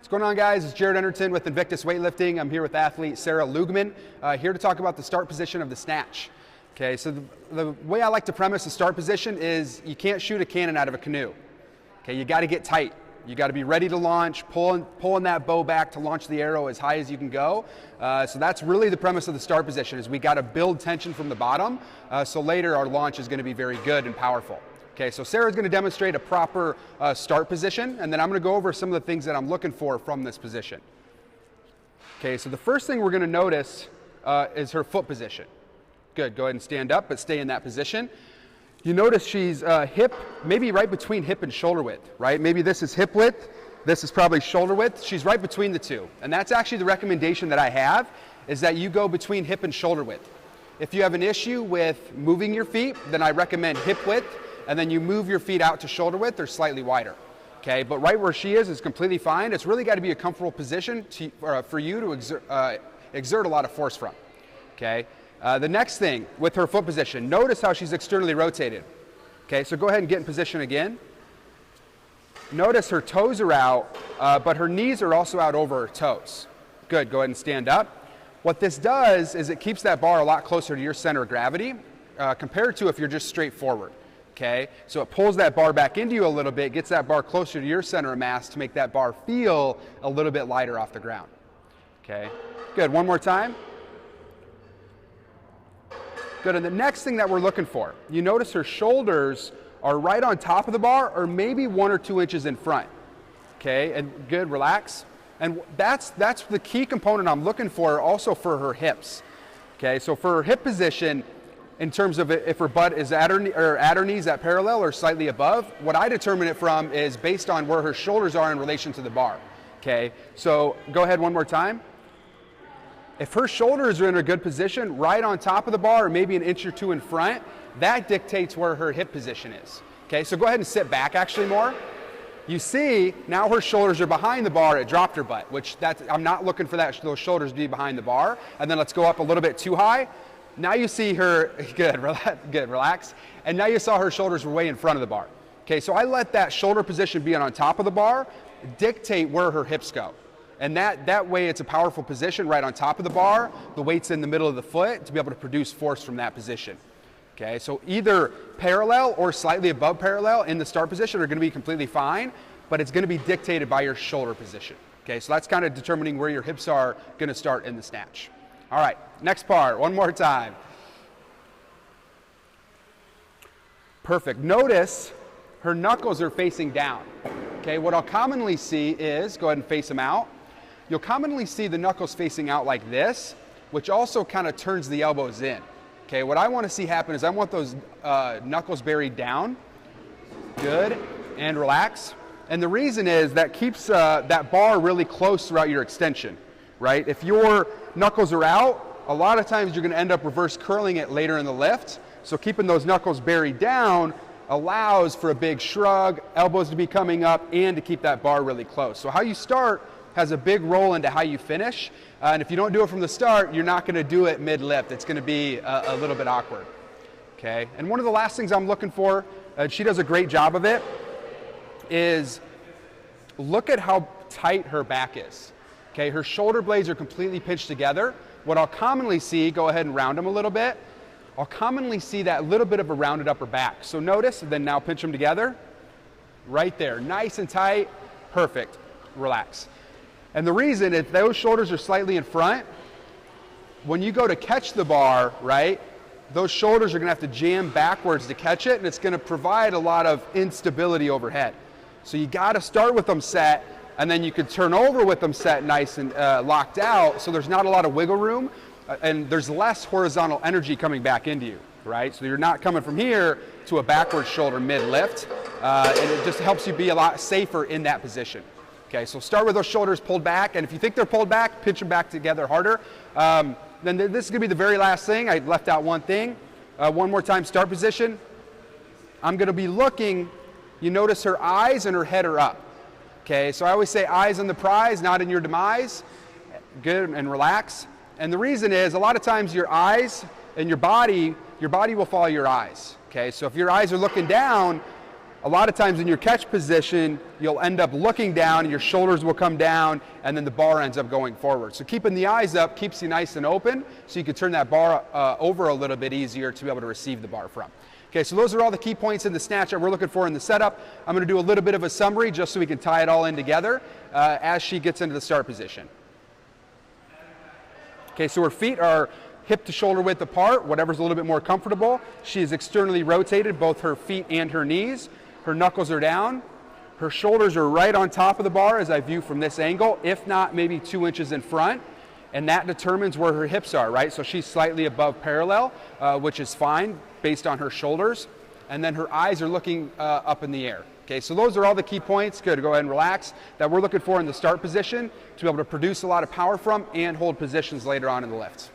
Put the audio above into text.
What's going on, guys? It's Jared Enderton with Invictus Weightlifting. I'm here with athlete Sarah Lugman, here to talk about the start position of the snatch. Okay, so the way I like to premise the start position is you can't shoot a cannon out of a canoe. Okay, you got to get tight. You got to be ready to launch, pulling that bow back to launch the arrow as high as you can go. So that's really the premise of the start position, is we got to build tension from the bottom, so later our launch is going to be very good and powerful. Okay, so Sarah's going to demonstrate a proper start position, and then I'm going to go over some of the things that I'm looking for from this position. Okay, so the first thing we're going to notice is her foot position. Good, go ahead and stand up, but stay in that position. You notice she's hip, maybe right between hip and shoulder width, right? Maybe this is hip width, this is probably shoulder width. She's right between the two. And that's actually the recommendation that I have, is that you go between hip and shoulder width. If you have an issue with moving your feet, then I recommend hip width, and then you move your feet out to shoulder width or slightly wider. Okay, but right where she is completely fine. It's really got to be a comfortable position for you to exert a lot of force from. Okay. The next thing with her foot position, notice how she's externally rotated. Okay, so go ahead and get in position again. Notice her toes are out, but her knees are also out over her toes. Good, go ahead and stand up. What this does is it keeps that bar a lot closer to your center of gravity compared to if you're just straight forward. Okay, so it pulls that bar back into you a little bit, gets that bar closer to your center of mass to make that bar feel a little bit lighter off the ground. Okay, good, one more time. Good, and the next thing that we're looking for, you notice her shoulders are right on top of the bar or maybe 1 or 2 inches in front. Okay, and good, relax. And that's the key component I'm looking for also for her hips. Okay, so for her hip position, in terms of if her butt is at her knees at parallel or slightly above, what I determine it from is based on where her shoulders are in relation to the bar. Okay, so go ahead one more time. If her shoulders are in a good position, right on top of the bar, or maybe 1 or 2 inches in front, that dictates where her hip position is. Okay, so go ahead and sit back actually more. You see, now her shoulders are behind the bar, it dropped her butt, which I'm not looking for those shoulders to be behind the bar. And then let's go up a little bit too high. Now you see her, good, relax. And now you saw her shoulders were way in front of the bar. Okay, so I let that shoulder position be on top of the bar, dictate where her hips go. And that way it's a powerful position right on top of the bar. The weight's in the middle of the foot to be able to produce force from that position. Okay, so either parallel or slightly above parallel in the start position are going to be completely fine, but it's going to be dictated by your shoulder position. Okay, so that's kind of determining where your hips are going to start in the snatch. All right, next part, one more time. Perfect. Notice her knuckles are facing down. Okay, what I'll commonly see is, go ahead and face them out. You'll commonly see the knuckles facing out like this, which also kind of turns the elbows in. Okay, what I want to see happen is I want those knuckles buried down. Good, and relax. And the reason is that keeps that bar really close throughout your extension, right? If your knuckles are out, a lot of times you're going to end up reverse curling it later in the lift. So keeping those knuckles buried down allows for a big shrug, elbows to be coming up, and to keep that bar really close. So how you start has a big role into how you finish. And if you don't do it from the start, you're not going to do it mid-lift. It's going to be a little bit awkward. Okay, and one of the last things I'm looking for, she does a great job of it, is look at how tight her back is. Okay, her shoulder blades are completely pinched together. What I'll commonly see, go ahead and round them a little bit, I'll commonly see that little bit of a rounded upper back. So notice, then now pinch them together. Right there, nice and tight, perfect, relax. And the reason, if those shoulders are slightly in front, when you go to catch the bar, right, those shoulders are gonna have to jam backwards to catch it, and it's gonna provide a lot of instability overhead. So you gotta start with them set, and then you can turn over with them set nice and locked out, so there's not a lot of wiggle room, and there's less horizontal energy coming back into you, right? So you're not coming from here to a backward shoulder mid-lift, and it just helps you be a lot safer in that position. Okay, so start with those shoulders pulled back, and if you think they're pulled back, pinch them back together harder. Then this is gonna be the very last thing. I left out one thing. One more time, start position. I'm gonna be looking, you notice her eyes and her head are up. Okay, so I always say eyes on the prize, not in your demise. Good, and relax. And the reason is, a lot of times your eyes and your body will follow your eyes. Okay, so if your eyes are looking down, A lot of times in your catch position, you'll end up looking down and your shoulders will come down and then the bar ends up going forward. So keeping the eyes up keeps you nice and open so you can turn that bar over a little bit easier to be able to receive the bar from. Okay, so those are all the key points in the snatch that we're looking for in the setup. I'm gonna do a little bit of a summary just so we can tie it all in together as she gets into the start position. Okay, so her feet are hip to shoulder width apart, whatever's a little bit more comfortable. She is externally rotated, both her feet and her knees. Her knuckles are down. Her shoulders are right on top of the bar as I view from this angle, if not maybe 2 inches in front. And that determines where her hips are, right? So she's slightly above parallel, which is fine based on her shoulders. And then her eyes are looking up in the air. Okay, so those are all the key points, good, go ahead and relax, that we're looking for in the start position to be able to produce a lot of power from and hold positions later on in the lift.